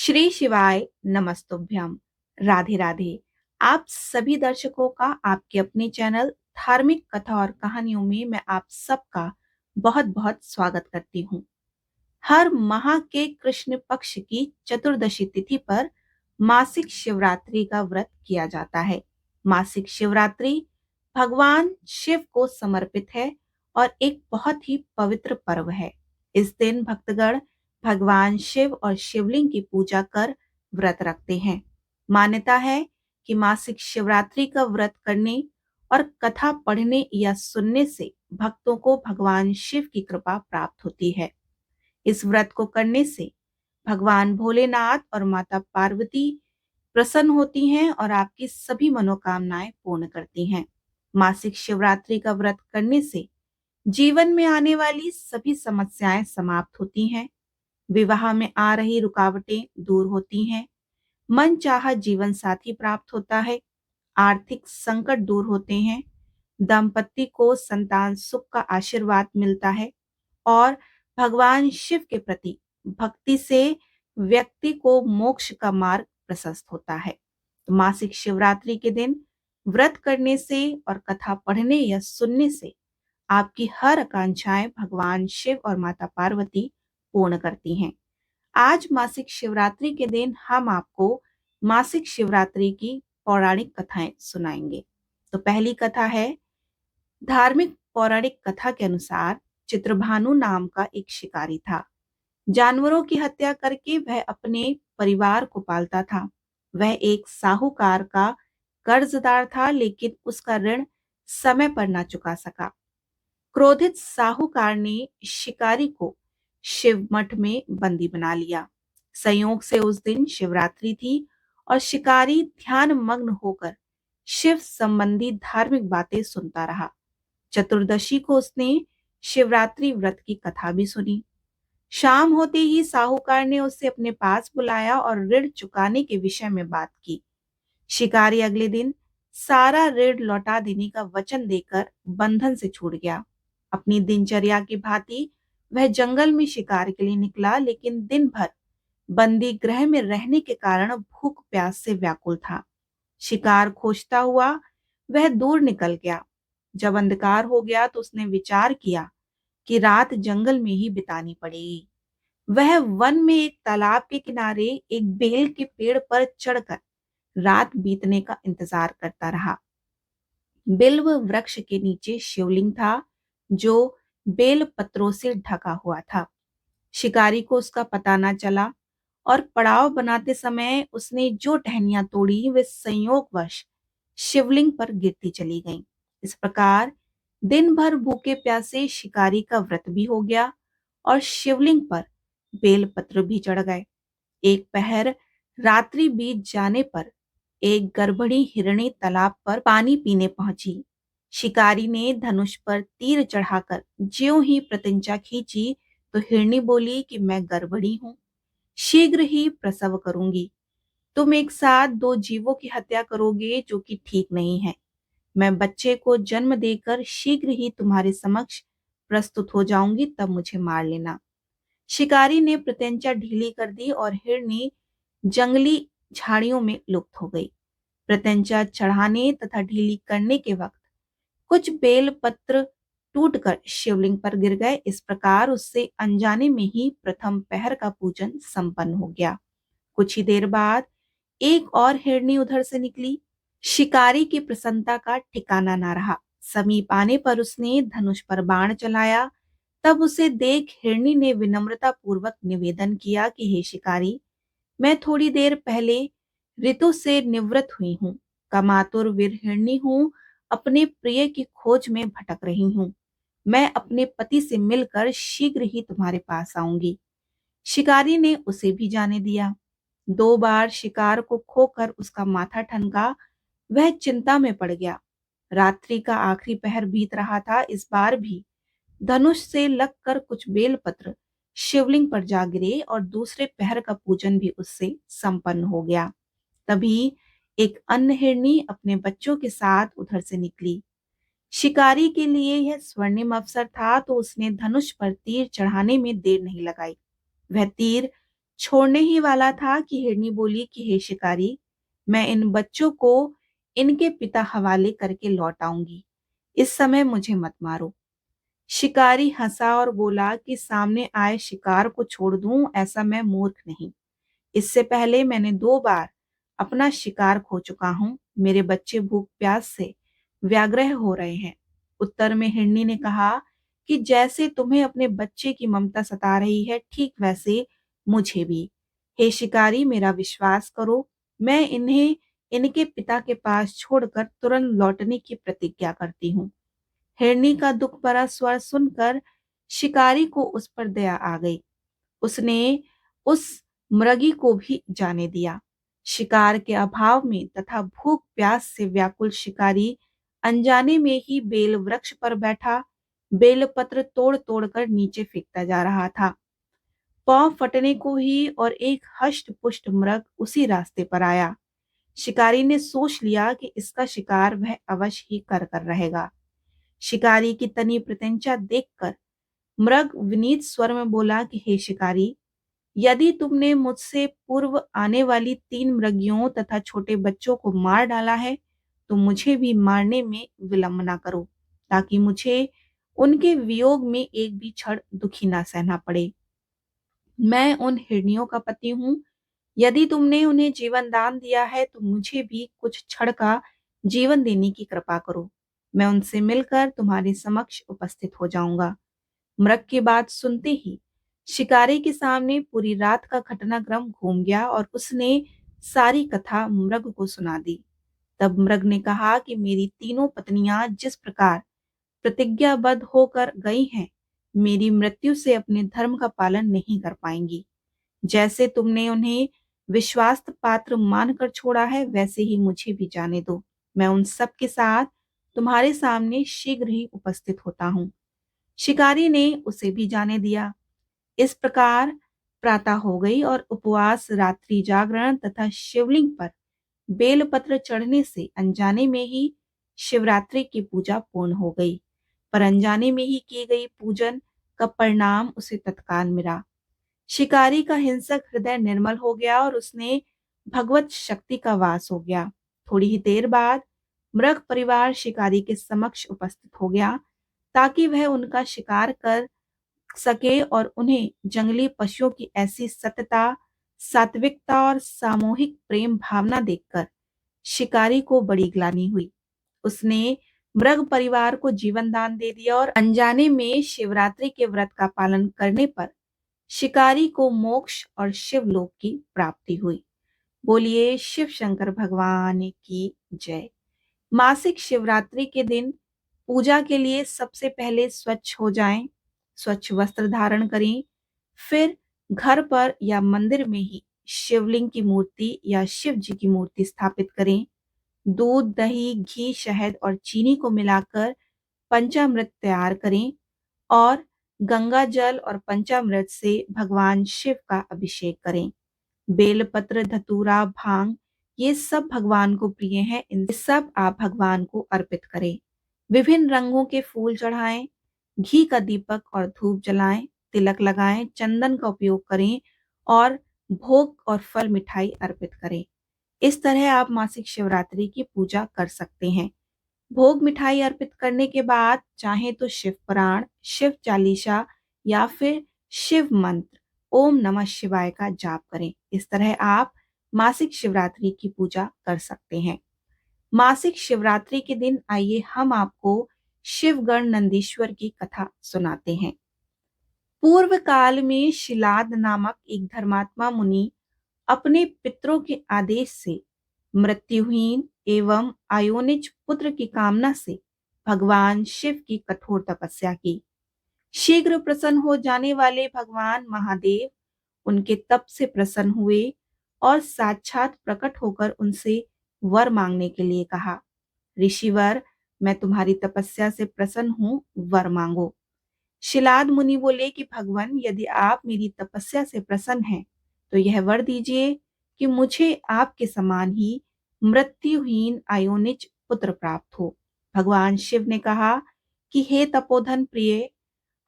श्री शिवाय नमस्तुभ्यम। राधे राधे। आप सभी दर्शकों का आपके अपने चैनल धार्मिक कथा और कहानियों में मैं आप सबका बहुत बहुत स्वागत करती हूँ। हर माह के कृष्ण पक्ष की चतुर्दशी तिथि पर मासिक शिवरात्रि का व्रत किया जाता है। मासिक शिवरात्रि भगवान शिव को समर्पित है और एक बहुत ही पवित्र पर्व है। इस दिन भक्तगण भगवान शिव और शिवलिंग की पूजा कर व्रत रखते हैं। मान्यता है कि मासिक शिवरात्रि का व्रत करने और कथा पढ़ने या सुनने से भक्तों को भगवान शिव की कृपा प्राप्त होती है। इस व्रत को करने से भगवान भोलेनाथ और माता पार्वती प्रसन्न होती हैं और आपकी सभी मनोकामनाएं पूर्ण करती हैं। मासिक शिवरात्रि का व्रत करने से जीवन में आने वाली सभी समस्याएं समाप्त होती हैं, विवाह में आ रही रुकावटें दूर होती हैं, मन चाहा जीवन साथी प्राप्त होता है, आर्थिक संकट दूर होते हैं, दंपति को संतान सुख का आशीर्वाद मिलता है और भगवान शिव के प्रति भक्ति से व्यक्ति को मोक्ष का मार्ग प्रशस्त होता है। तो मासिक शिवरात्रि के दिन व्रत करने से और कथा पढ़ने या सुनने से आपकी हर आकांक्षाएं भगवान शिव और माता पार्वती पूर्ण करती हैं। आज मासिक शिवरात्रि के दिन हम आपको मासिक शिवरात्रि की पौराणिक कथाएं सुनाएंगे। तो पहली कथा है, धार्मिक पौराणिक कथा के अनुसार चित्रभानु नाम का एक शिकारी था। जानवरों की हत्या करके वह अपने परिवार को पालता था। वह एक साहूकार का कर्जदार था, लेकिन उसका ऋण समय पर ना चुका सका। क्रोधित साहूकार ने शिकारी को शिव मठ में बंदी बना लिया। संयोग से उस दिन शिवरात्रि थी और शिकारी ध्यान मग्न होकर शिव संबंधी धार्मिक बातें सुनता रहा। चतुर्दशी को उसने शिवरात्रि व्रत की कथा भी सुनी। शाम होते ही साहूकार ने उसे अपने पास बुलाया और ऋण चुकाने के विषय में बात की। शिकारी अगले दिन सारा ऋण लौटा देने का वचन देकर बंधन से छूट गया। अपनी दिनचर्या की भांति वह जंगल में शिकार के लिए निकला, लेकिन दिन भर बंदी गृह में रहने के कारण भूख प्यास से व्याकुल था। शिकार खोजता हुआ वह दूर निकल गया। जब अंधकार हो गया तो उसने विचार किया कि रात जंगल में ही बितानी पड़ेगी। वह वन में एक तालाब के किनारे एक बेल के पेड़ पर चढ़कर रात बीतने का इंतजार करता रहा। बिल्व वृक्ष के नीचे शिवलिंग था, जो बेल पत्रों से ढका हुआ था। शिकारी को उसका पता न चला और पड़ाव बनाते समय उसने जो टहनियां तोड़ी वे संयोगवश शिवलिंग पर गिरती चली गईं। इस प्रकार दिन भर भूखे प्यासे शिकारी का व्रत भी हो गया और शिवलिंग पर बेलपत्र भी चढ़ गए। एक पहर रात्रि बीत जाने पर एक गर्भणी हिरणी तालाब पर पानी पीने पहुंची। शिकारी ने धनुष पर तीर चढ़ाकर ज्यों ही प्रत्यंचा खींची तो हिरणी बोली कि मैं गर्भणी हूं, शीघ्र ही प्रसव करूंगी। तुम एक साथ दो जीवों की हत्या करोगे, जो कि ठीक नहीं है। मैं बच्चे को जन्म देकर शीघ्र ही तुम्हारे समक्ष प्रस्तुत हो जाऊंगी, तब मुझे मार लेना। शिकारी ने प्रत्यंचा ढीली कर दी और हिरनी जंगली झाड़ियों में लुप्त हो गई। प्रत्यंचा चढ़ाने तथा ढीली करने के वक्त कुछ बेल पत्र टूटकर शिवलिंग पर गिर गए। इस प्रकार उससे अनजाने में ही प्रथम पहर का पूजन संपन्न हो गया। कुछ ही देर बाद एक और हिरनी उधर से निकली। शिकारी की प्रसन्नता का ठिकाना न रहा। समीप आने पर उसने धनुष पर बाण चलाया। तब उसे देख हिरनी ने विनम्रता पूर्वक निवेदन किया कि हे शिकारी, मैं थोड़ी देर पहले ऋतु से निवृत्त हुई हूँ, कामातुर वीर हिरनी हूँ, अपने प्रिय की खोज में भटक रही हूँ। मैं अपने पति से मिलकर शीघ्र ही तुम्हारे पास आऊंगी। शिकारी ने उसे भी जाने दिया। 2 बार शिकार को खोकर उसका माथा ठनका। वह चिंता में पड़ गया। रात्रि का आखिरी पहर बीत रहा था। इस बार भी धनुष से लगकर कुछ बेलपत्र शिवलिंग पर जा गिरे और दूसरे पहर का पूजन भी उससे संपन्न हो गया। तभी एक अन्य हिरनी अपने बच्चों के साथ उधर से निकली। शिकारी के लिए यह स्वर्णिम अवसर था, तो उसने धनुष पर तीर चढ़ाने में देर नहीं लगाई। वह तीर छोड़ने ही वाला था कि हिरनी बोली कि हे शिकारी, मैं इन बच्चों को इनके पिता हवाले करके लौट आऊंगी। इस समय मुझे मत मारो। शिकारी हंसा और बोला कि सामने आए शिकार को छोड़ दूं, ऐसा मैं मूर्ख नहीं। इससे पहले मैंने 2 बार अपना शिकार खो चुका हूं। मेरे बच्चे भूख प्यास से व्याग्रह हो रहे हैं। उत्तर में हिरनी ने कहा कि जैसे तुम्हें अपने बच्चे की ममता सता रही है, ठीक वैसे मुझे भी। हे शिकारी, मेरा विश्वास करो, मैं इन्हें इनके पिता के पास छोड़कर तुरंत लौटने की प्रतिज्ञा करती हूँ। हिरनी का दुख भरा स्वर सुनकर शिकारी को उस पर दया आ गई। उसने उस मृगी को भी जाने दिया। शिकार के अभाव में तथा भूख प्यास से व्याकुल शिकारी अनजाने में ही बेल वृक्ष पर बैठा बेल पत्र तोड़ तोड़ कर नीचे फेंकता जा रहा था। पांव फटने को ही और एक हष्ट पुष्ट मृग उसी रास्ते पर आया। शिकारी ने सोच लिया कि इसका शिकार वह अवश्य ही कर कर रहेगा। शिकारी की तनी प्रत्यंचा देखकर मृग विनीत स्वर में बोला कि हे शिकारी, यदि तुमने मुझसे पूर्व आने वाली 3 मृगियों तथा छोटे बच्चों को मार डाला है, तो मुझे भी मारने में विलंब ना करो, ताकि मुझे उनके वियोग में एक भी क्षण दुखी ना सहना पड़े। मैं उन हिरनियों का पति हूँ। यदि तुमने उन्हें जीवन दान दिया है, तो मुझे भी कुछ क्षण का जीवन देने की कृपा करो। मैं उनसे मिलकर तुम्हारे समक्ष उपस्थित हो जाऊंगा। मृग की बात सुनते ही शिकारी के सामने पूरी रात का घटनाक्रम घूम गया और उसने सारी कथा मृग को सुना दी। तब मृग ने कहा कि मेरी तीनों पत्नियां जिस प्रकार प्रतिज्ञाबद्ध होकर गई हैं, मेरी मृत्यु से अपने धर्म का पालन नहीं कर पाएंगी। जैसे तुमने उन्हें विश्वास पात्र मानकर छोड़ा है, वैसे ही मुझे भी जाने दो। मैं उन सब के साथ तुम्हारे सामने शीघ्र ही उपस्थित होता हूँ। शिकारी ने उसे भी जाने दिया। इस प्रकार प्रातः हो गई और उपवास, रात्रि जागरण तथा शिवलिंग पर बेलपत्र चढ़ने से अनजाने में ही शिवरात्रि की पूजा पूर्ण हो गई। पर अनजाने में ही की गई पूजन का परिणाम उसे तत्काल मिला। शिकारी का हिंसक हृदय निर्मल हो गया और उसने भगवत शक्ति का वास हो गया। थोड़ी ही देर बाद मृग परिवार शिकारी के समक्ष उपस्थित हो गया, ताकि वह उनका शिकार कर सके और उन्हें जंगली पशुओं की ऐसी सतता, सात्विकता और सामूहिक प्रेम भावना देखकर शिकारी को बड़ी ग्लानि हुई। उसने मृग परिवार को जीवन दान दे दिया और अनजाने में शिवरात्रि के व्रत का पालन करने पर शिकारी को मोक्ष और शिवलोक की प्राप्ति हुई। बोलिए शिव शंकर भगवान की जय। मासिक शिवरात्रि के दिन पूजा के लिए सबसे पहले स्वच्छ हो जाएं, स्वच्छ वस्त्र धारण करें, फिर घर पर या मंदिर में ही शिवलिंग की मूर्ति या शिव जी की मूर्ति स्थापित करें। दूध, दही, घी, शहद और चीनी को मिलाकर पंचामृत तैयार करें और गंगा जल और पंचामृत से भगवान शिव का अभिषेक करें। बेलपत्र, धतूरा, भांग, ये सब भगवान को प्रिय हैं। इन सब आप भगवान को अर्पित करें। विभिन्न रंगों के फूल चढ़ाएं, घी का दीपक और धूप जलाएं, तिलक लगाएं, चंदन का उपयोग करें और भोग और फल मिठाई अर्पित करें। इस तरह आप मासिक शिवरात्रि की पूजा कर सकते हैं। भोग मिठाई अर्पित करने के बाद चाहे तो शिव पुराण, शिव चालीसा या फिर शिव मंत्र ओम नमः शिवाय का जाप करें। इस तरह आप मासिक शिवरात्रि की पूजा कर सकते हैं। मासिक शिवरात्रि के दिन आइए हम आपको शिवगण नंदीश्वर की कथा सुनाते हैं। पूर्व काल में शिलाद नामक एक धर्मात्मा मुनि अपने पितरों के आदेश से मृत्युहीन एवं आयोनिज पुत्र की कामना से भगवान शिव की कठोर तपस्या की। शीघ्र प्रसन्न हो जाने वाले भगवान महादेव उनके तप से प्रसन्न हुए और साक्षात प्रकट होकर उनसे वर मांगने के लिए कहा। ऋषिवर, मैं तुम्हारी तपस्या से प्रसन्न हूँ, वर मांगो। शिलाद मुनि बोले कि भगवान, यदि आप मेरी तपस्या से प्रसन्न हैं, तो यह वर दीजिए कि मुझे आपके समान ही मृत्युहीन आयोनिज पुत्र प्राप्त हो। भगवान शिव ने कहा कि हे तपोधन प्रिय,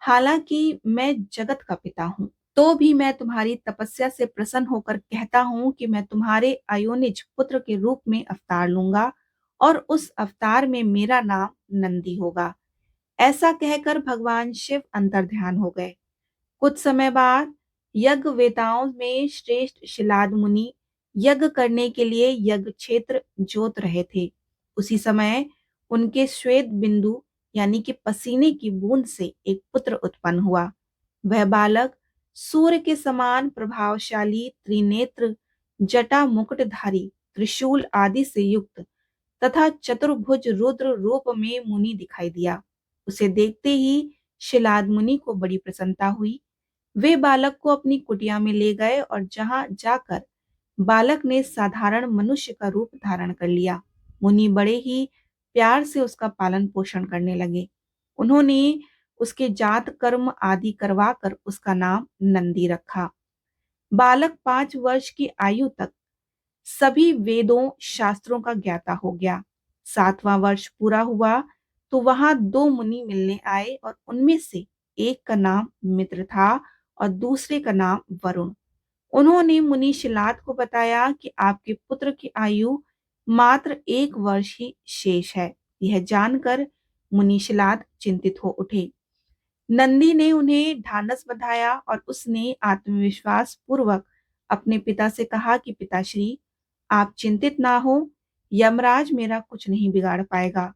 हालांकि मैं जगत का पिता हूँ, तो भी मैं तुम्हारी तपस्या से प्रसन्न होकर कहता हूँ कि मैं तुम्हारे अयोनिज पुत्र के रूप में अवतार लूंगा और उस अवतार में मेरा नाम नंदी होगा। ऐसा कहकर भगवान शिव अंतर्ध्यान हो गए। कुछ समय बाद यज्ञ वेताओं में श्रेष्ठ शिलाद मुनि यज्ञ करने के लिए यज्ञ क्षेत्र जोत रहे थे। उसी समय उनके श्वेत बिंदु यानी कि पसीने की बूंद से एक पुत्र उत्पन्न हुआ। वह बालक सूर्य के समान प्रभावशाली, त्रिनेत्र, जटा मुकुटधारी, त्रिशूल आदि से युक्त तथा चतुर्भुज रुद्र रूप में मुनि दिखाई दिया। उसे देखते ही शिलाद मुनि को बड़ी प्रसन्नता हुई। वे बालक को अपनी कुटिया में ले गए और जहां जाकर बालक ने साधारण मनुष्य का रूप धारण कर लिया। मुनि बड़े ही प्यार से उसका पालन पोषण करने लगे। उन्होंने उसके जात कर्म आदि करवाकर उसका नाम नंदी रखा। बालक 5 वर्ष की आयु तक सभी वेदों शास्त्रों का ज्ञाता हो गया। 7वां वर्ष पूरा हुआ तो वहां 2 मुनि मिलने आए और उनमें से एक का नाम मित्र था और दूसरे का नाम वरुण। उन्होंने मुनि शिलाद को बताया कि आपके पुत्र की आयु मात्र 1 वर्ष ही शेष है। यह जानकर मुनि शिलाद चिंतित हो उठे। नंदी ने उन्हें ढांढस बंधाया और उसने आत्मविश्वास पूर्वक अपने पिता से कहा कि पिताश्री, आप चिंतित ना हो, यमराज मेरा कुछ नहीं बिगाड़ पाएगा।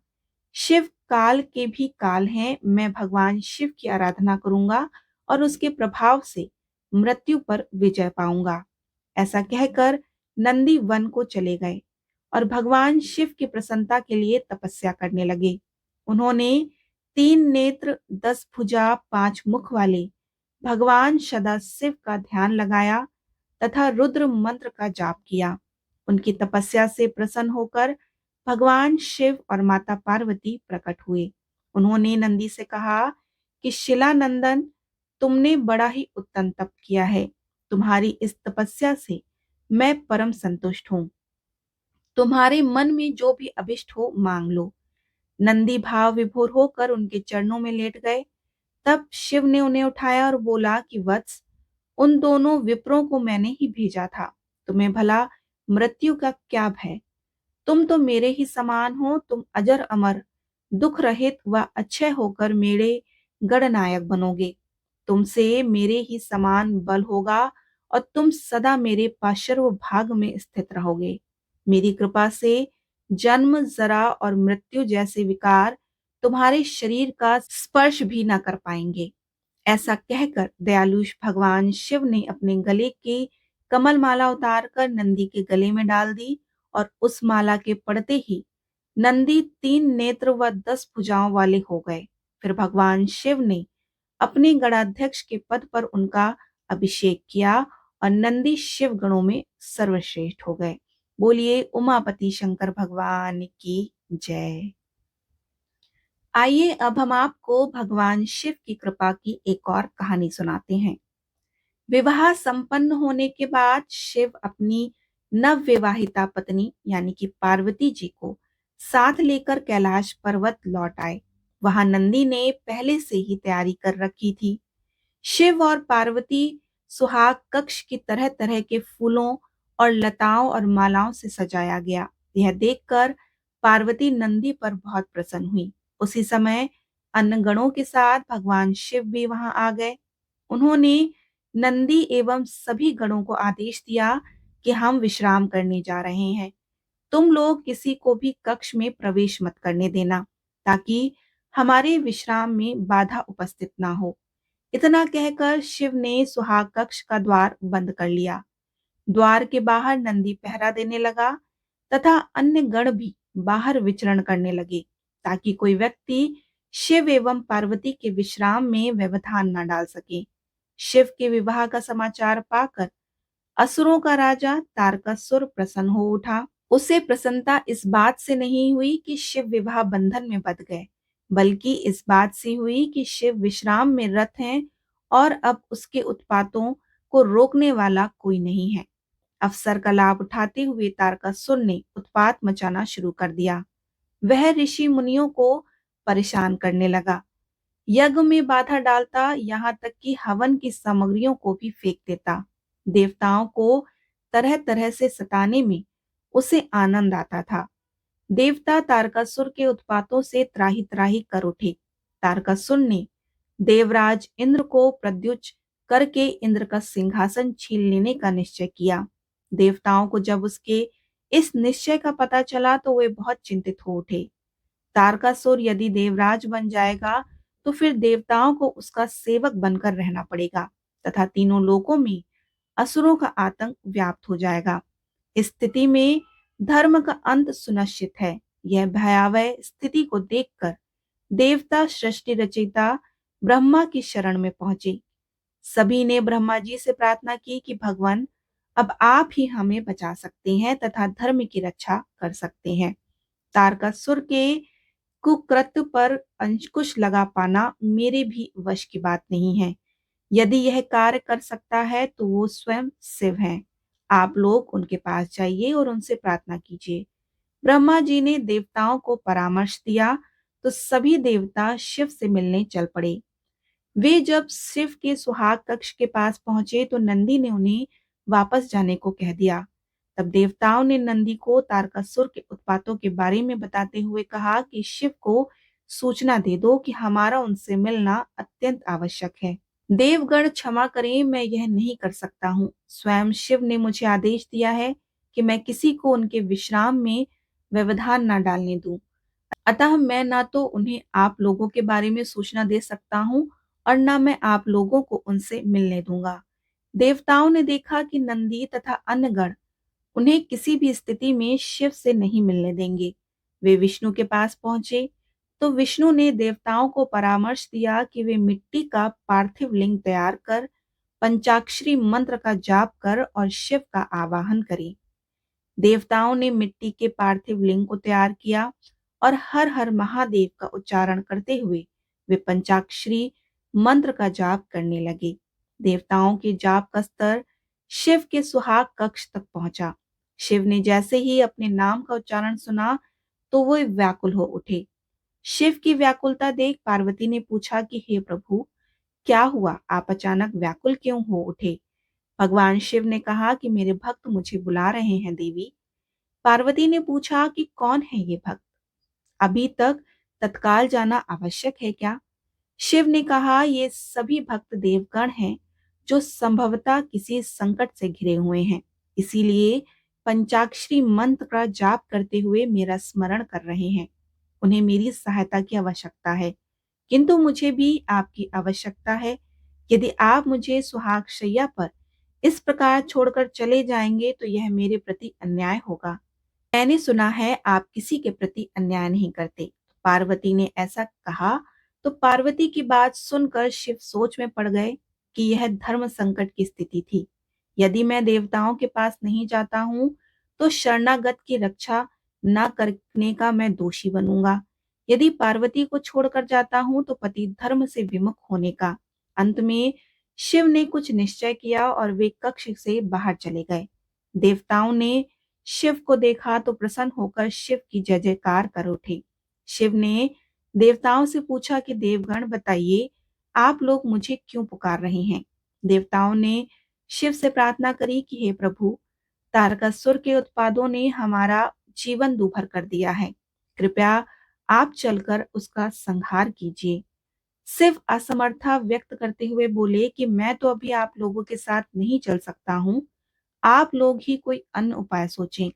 शिव काल के भी काल हैं, मैं भगवान शिव की आराधना करूंगा और उसके प्रभाव से मृत्यु पर विजय पाऊंगा। ऐसा कहकर नंदी वन को चले गए और भगवान शिव की प्रसन्नता के लिए तपस्या करने लगे। उन्होंने 3 नेत्र, 10 भुजा, 5 मुख वाले भगवान सदाशिव का ध्यान लगाया तथा रुद्र मंत्र का जाप किया। उनकी तपस्या से प्रसन्न होकर भगवान शिव और माता पार्वती प्रकट हुए। उन्होंने नंदी से कहा कि शिलानंदन, तुमने बड़ा ही उत्तम तप किया है। तुम्हारी इस तपस्या से मैं परम संतुष्ट हूँ। तुम्हारे मन में जो भी अभिष्ट हो मांग लो। नंदी भाव विभोर होकर उनके चरणों में लेट गए। तब शिव ने उन्हें उठाया और बोला कि वत्स, उन दोनों विप्रों को मैंने ही भेजा था। तुम्हें भला मृत्यु का क्या भय? तुम तो मेरे ही समान हो। तुम अजर अमर, दुख रहित व अक्षय होकर मेरे गणनायक बनोगे। तुमसे मेरे ही समान बल होगा और तुम सदा मेरे पार्श्व भाग में स्थित रहोगे। मेरी कृपा से जन्म, जरा और मृत्यु जैसे विकार तुम्हारे शरीर का स्पर्श भी न कर पाएंगे। ऐसा कहकर दयालु भगवान शिव ने अपने गले की कमल माला उतारकर नंदी के गले में डाल दी और उस माला के पड़ते ही नंदी 3 नेत्र व 10 भुजाओं वाले हो गए। फिर भगवान शिव ने अपने गणाध्यक्ष के पद पर उनका अभिषेक किया और नंदी शिव गणों में सर्वश्रेष्ठ हो गए। बोलिए उमापति शंकर भगवान की जय। आइए अब हम आपको भगवान शिव की कृपा की एक और कहानी सुनाते हैं। विवाह संपन्न होने के बाद शिव अपनी नवविवाहिता पत्नी यानी कि पार्वती जी को साथ लेकर कैलाश पर्वत लौट आए। वहां नंदी ने पहले से ही तैयारी कर रखी थी। शिव और पार्वती सुहाग कक्ष की तरह तरह के फूलों और लताओं और मालाओं से सजाया गया। यह देखकर पार्वती नंदी पर बहुत प्रसन्न हुई। उसी समय अन्य गणों के साथ भगवान शिव भी वहां आ गए। उन्होंने नंदी एवं सभी गणों को आदेश दिया कि हम विश्राम करने जा रहे हैं। तुम लोग किसी को भी कक्ष में प्रवेश मत करने देना, ताकि हमारे विश्राम में बाधा उपस्थित ना हो। इतना कहकर शिव ने सुहाग कक्ष का द्वार बंद कर लिया। द्वार के बाहर नंदी पहरा देने लगा तथा अन्य गण भी बाहर विचरण करने लगे, ताकि कोई व्यक्ति शिव एवं पार्वती के विश्राम में व्यवधान न डाल सके। शिव के विवाह का समाचार पाकर असुरों का राजा तारकासुर प्रसन्न हो उठा। उसे प्रसन्नता इस बात से नहीं हुई कि शिव विवाह बंधन में बंध गए, बल्कि इस बात से हुई कि शिव विश्राम में रत हैं और अब उसके उत्पातों को रोकने वाला कोई नहीं है। अवसर का लाभ उठाते हुए तारकासुर ने उत्पात मचाना शुरू कर दिया। वह ऋषि मुनियों को परेशान करने लगा। यज्ञ में बाधा डालता, यहाँ तक कि हवन की सामग्रियों को भी फेंक देता। देवताओं को तरह तरह से सताने में उसे आनंद आता था। देवता तारकासुर के उत्पातों से त्राही त्राही कर उठे। तारकासुर ने देवराज इंद्र को प्रद्युच्च करके इंद्र का सिंहासन छीन लेने का निश्चय किया। देवताओं को जब उसके इस निश्चय का पता चला तो वे बहुत चिंतित हो उठे। तारकासुर यदि देवराज बन जाएगा तो फिर देवताओं को उसका सेवक बनकर रहना पड़ेगा तथा तीनों लोकों में असुरों का आतंक व्याप्त हो जाएगा। इस स्थिति में धर्म का अंत सुनिश्चित है। यह भयावह स्थिति को देखकर देवता सृष्टि रचयिता ब्रह्मा की शरण में पहुंचे। सभी ने ब्रह्मा जी से प्रार्थना की कि भगवान, अब आप ही हमें बचा सकते हैं तथा धर्म की रक्षा कर सकते हैं। तारकासुर के कुकृत्य पर अंकुश लगा पाना मेरे भी वश की बात नहीं है। यदि यह कार्य कर सकता है तो वो स्वयं शिव हैं। आप लोग उनके पास जाइए और उनसे प्रार्थना कीजिए। ब्रह्मा जी ने देवताओं को परामर्श दिया तो सभी देवता शिव से मिलने चल पड़े। वे जब शिव के सुहाग कक्ष के पास पहुंचे तो नंदी ने उन्हें वापस जाने को कह दिया। तब देवताओं ने नंदी को तारकासुर के उत्पातों के बारे में बताते हुए कहा कि शिव को सूचना दे दो कि हमारा उनसे मिलना अत्यंत आवश्यक है। देवगण क्षमा करें, मैं यह नहीं कर सकता हूँ। स्वयं शिव ने मुझे आदेश दिया है कि मैं किसी को उनके विश्राम में व्यवधान न डालने दूं। अतः मैं ना तो उन्हें आप लोगों के बारे में सूचना दे सकता हूँ और न मैं आप लोगों को उनसे मिलने दूंगा। देवताओं ने देखा कि नंदी तथा अन्य गण उन्हें किसी भी स्थिति में शिव से नहीं मिलने देंगे। वे विष्णु के पास पहुंचे तो विष्णु ने देवताओं को परामर्श दिया कि वे मिट्टी का पार्थिव लिंग तैयार कर पंचाक्षरी मंत्र का जाप कर और शिव का आवाहन करें। देवताओं ने मिट्टी के पार्थिव लिंग को तैयार किया और हर हर महादेव का उच्चारण करते हुए वे पंचाक्षरी मंत्र का जाप करने लगे। देवताओं के जाप का स्तर शिव के सुहाग कक्ष तक पहुंचा। शिव ने जैसे ही अपने नाम का उच्चारण सुना तो वो व्याकुल हो उठे। शिव की व्याकुलता देख पार्वती ने पूछा कि हे प्रभु, क्या हुआ? आप अचानक व्याकुल क्यों हो उठे? भगवान शिव ने कहा कि मेरे भक्त मुझे बुला रहे हैं देवी। पार्वती ने पूछा कि कौन है ये भक्त? अभी तक तत्काल जाना आवश्यक है क्या? शिव ने कहा, ये सभी भक्त देवगण हैं जो संभवतः किसी संकट से घिरे हुए हैं, इसीलिए पंचाक्षरी मंत्र का जाप करते हुए मेरा स्मरण कर रहे हैं। उन्हें मेरी सहायता की आवश्यकता है, किंतु मुझे भी आपकी आवश्यकता है। यदि आप मुझे सुहाग शैया पर इस प्रकार छोड़कर चले जाएंगे तो यह मेरे प्रति अन्याय होगा। मैंने सुना है आप किसी के प्रति अन्याय नहीं करते। पार्वती ने ऐसा कहा तो पार्वती की बात सुनकर शिव सोच में पड़ गए कि यह धर्म संकट की स्थिति थी। यदि मैं देवताओं के पास नहीं जाता हूँ तो शरणागत की रक्षा न करने का मैं दोषी बनूंगा। यदि पार्वती को छोड़कर जाता हूँ तो पति धर्म से विमुख होने का। अंत में शिव ने कुछ निश्चय किया और वे कक्ष से बाहर चले गए। देवताओं ने शिव को देखा तो प्रसन्न होकर शिव की जय जयकार कर उठे। शिव ने देवताओं से पूछा कि देवगण बताइए, आप लोग मुझे क्यों पुकार रहे हैं? देवताओं ने शिव से प्रार्थना करी कि हे प्रभु, तारकासुर के उत्पादों ने हमारा जीवन दूभर कर दिया है। कृपया आप चलकर उसका संहार कीजिए। शिव असमर्था व्यक्त करते हुए बोले कि मैं तो अभी आप लोगों के साथ नहीं चल सकता हूँ। आप लोग ही कोई अन्य उपाय सोचें।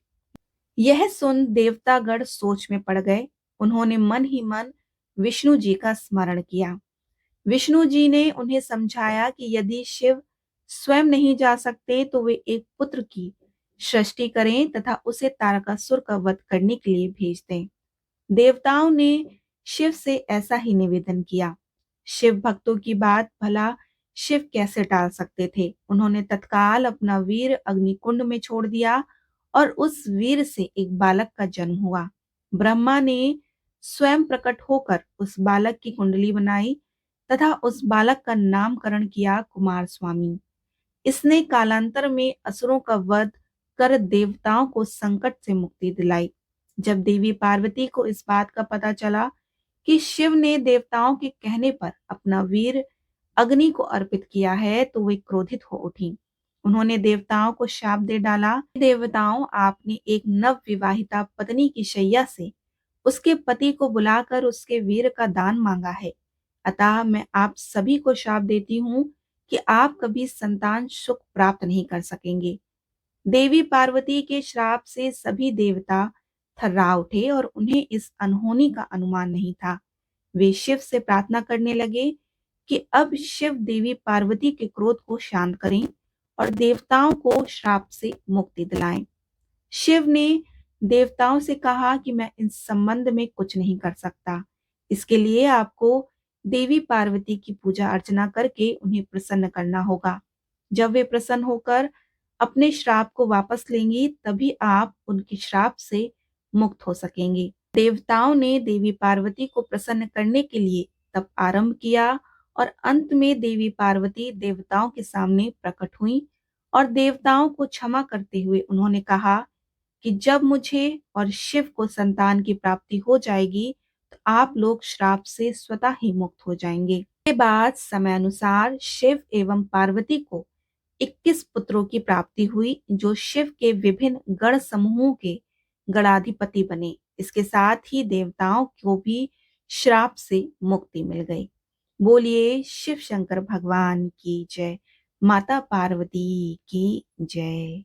यह सुन देवतागण सोच में पड़ गए। उन्होंने मन ही मन विष्णु जी का स्मरण किया। विष्णु जी ने उन्हें समझाया कि यदि शिव स्वयं नहीं जा सकते तो वे एक पुत्र की सृष्टि करें तथा उसे तारकासुर का वध करने के लिए भेज दें। देवताओं ने शिव से ऐसा ही निवेदन किया। शिव भक्तों की बात भला शिव कैसे टाल सकते थे? उन्होंने तत्काल अपना वीर अग्निकुंड में छोड़ दिया और उस वीर से एक बालक का जन्म हुआ। ब्रह्मा ने स्वयं प्रकट होकर उस बालक की कुंडली बनाई तथा उस बालक का नामकरण किया कुमार स्वामी। इसने कालांतर में असुरों का वध कर देवताओं को संकट से मुक्ति दिलाई। जब देवी पार्वती को इस बात का पता चला कि शिव ने देवताओं के कहने पर अपना वीर अग्नि को अर्पित किया है तो वे क्रोधित हो उठी। उन्होंने देवताओं को शाप दे डाला, देवताओं, आपने एक नव विवाहिता पत्नी की शैया से उसके पति को बुलाकर उसके वीर का दान मांगा है। अतः मैं आप सभी को शाप देती हूँ कि आप कभी संतान सुख प्राप्त नहीं कर सकेंगे। देवी पार्वती के श्राप से सभी देवता थर्रा उठे और उन्हें इस अनहोनी का अनुमान नहीं था। वे शिव से प्रार्थना करने लगे कि अब शिव देवी पार्वती के क्रोध को शांत करें और देवताओं को श्राप से मुक्ति दिलाएं। शिव ने देवताओं से कहा कि मैं इस संबंध में कुछ नहीं कर सकता। इसके लिए आपको देवी पार्वती की पूजा अर्चना करके उन्हें प्रसन्न करना होगा। जब वे प्रसन्न होकर अपने श्राप को वापस लेंगी, तभी आप उनके श्राप से मुक्त हो सकेंगे। देवताओं ने देवी पार्वती को प्रसन्न करने के लिए तप आरंभ किया और अंत में देवी पार्वती देवताओं के सामने प्रकट हुई और देवताओं को क्षमा करते हुए उन्होंने कहा कि जब मुझे और शिव को संतान की प्राप्ति हो जाएगी तो आप लोग श्राप से स्वतः ही मुक्त हो जाएंगे। इसके बाद समय अनुसार शिव एवं पार्वती को 21 पुत्रों की प्राप्ति हुई जो शिव के विभिन्न गण समूहों के गणाधिपति बने। इसके साथ ही देवताओं को भी श्राप से मुक्ति मिल गई। बोलिए शिव शंकर भगवान की जय, माता पार्वती की जय।